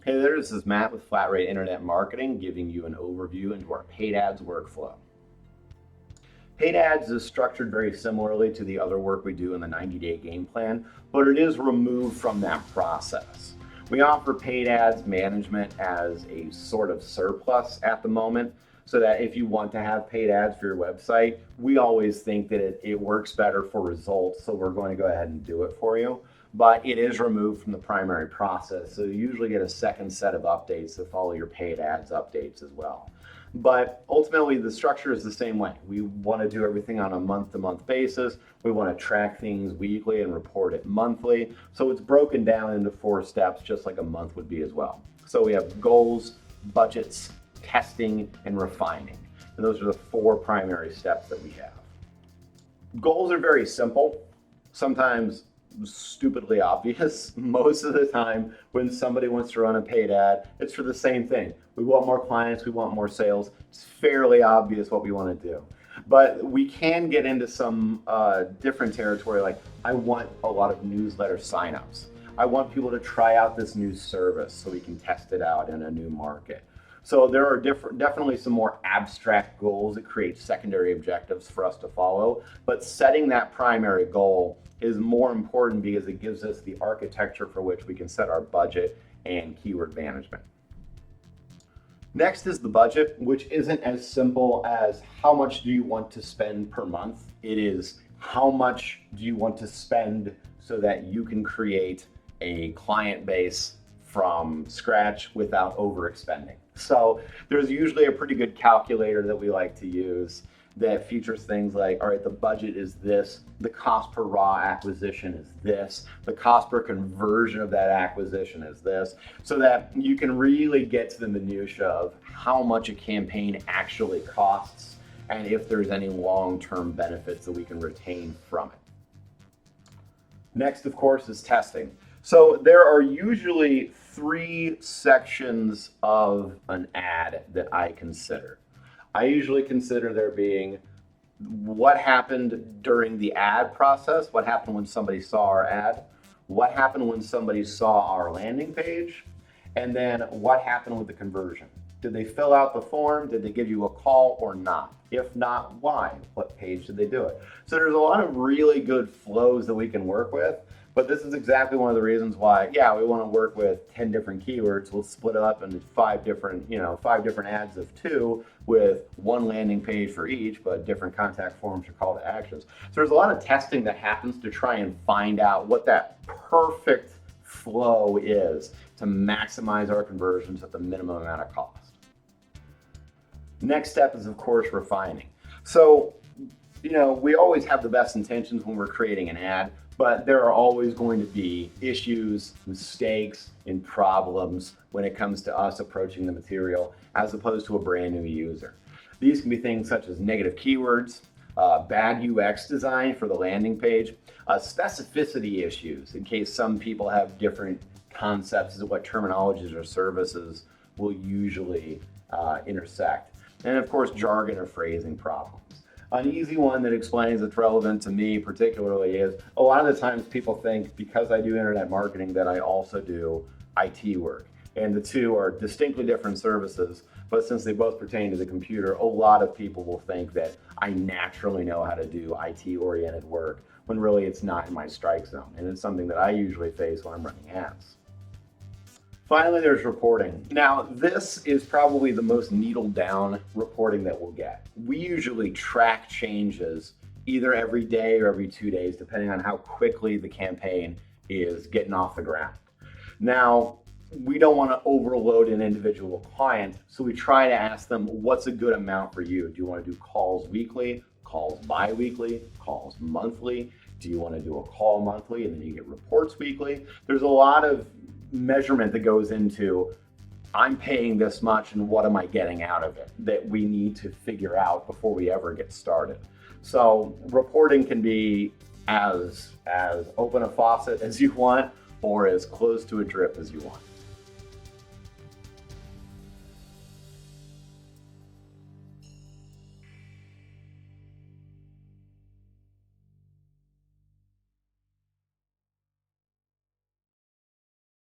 Hey there, this is Matt with Flat Rate Internet Marketing, giving you an overview into our paid ads workflow. Paid ads is structured very similarly to the other work we do in the 90-day game plan, but it is removed from that process. We offer paid ads management as a sort of surplus at the moment, so that if you want to have paid ads for your website, we always think that it works better for results, so we're going to go ahead and do it for you. But it is removed from the primary process, so you usually get a second set of updates to follow your paid ads updates as well. But ultimately, the structure is the same way. We want to do everything on a month-to-month basis. We want to track things weekly and report it monthly. So it's broken down into 4 steps, just like a month would be as well. So we have goals, budgets, testing, and refining. And those are the 4 primary steps that we have. Goals are very simple. Sometimes stupidly obvious. Most of the time when somebody wants to run a paid ad, it's for the same thing. We want more clients, we want more sales. It's fairly obvious what we want to do. But we can get into some different territory, like I want a lot of newsletter signups. I want people to try out this new service so we can test it out in a new market. So there are definitely some more abstract goals that create secondary objectives for us to follow, but setting that primary goal is more important because it gives us the architecture for which we can set our budget and keyword management. Next is the budget, which isn't as simple as how much do you want to spend per month. It is how much do you want to spend so that you can create a client base from scratch without overexpending. So there's usually a pretty good calculator that we like to use that features things like, all right, the budget is this, the cost per raw acquisition is this, the cost per conversion of that acquisition is this, so that you can really get to the minutia of how much a campaign actually costs and if there's any long-term benefits that we can retain from it. Next, of course, is testing. So there are usually 3 sections of an ad that I consider. I usually consider there being what happened during the ad process, what happened when somebody saw our ad, what happened when somebody saw our landing page, and then what happened with the conversion. Did they fill out the form? Did they give you a call or not? If not, why? What page did they do it? So there's a lot of really good flows that we can work with. But this is exactly one of the reasons why, we want to work with 10 different keywords. We'll split it up into 5 different ads of 2 with 1 landing page for each, but different contact forms or call to actions. So there's a lot of testing that happens to try and find out what that perfect flow is to maximize our conversions at the minimum amount of cost. Next step is, of course, refining. So, we always have the best intentions when we're creating an ad, but there are always going to be issues, mistakes, and problems when it comes to us approaching the material as opposed to a brand new user. These can be things such as negative keywords, bad UX design for the landing page, specificity issues in case some people have different concepts as to what terminologies or services will usually intersect, and of course jargon or phrasing problems. An easy one that explains it's relevant to me particularly is a lot of the times people think because I do internet marketing that I also do IT work. And the 2 are distinctly different services, but since they both pertain to the computer, a lot of people will think that I naturally know how to do IT-oriented work when really it's not in my strike zone. And it's something that I usually face when I'm running ads. Finally, there's reporting. Now, this is probably the most needled down reporting that we'll get. We usually track changes either every day or every 2 days, depending on how quickly the campaign is getting off the ground. Now, we don't want to overload an individual client, so we try to ask them, what's a good amount for you? Do you want to do calls weekly, calls bi-weekly, calls monthly? Do you want to do a call monthly and then you get reports weekly? There's a lot of measurement that goes into I'm paying this much and what am I getting out of it that we need to figure out before we ever get started. So reporting can be as open a faucet as you want or as close to a drip as you want.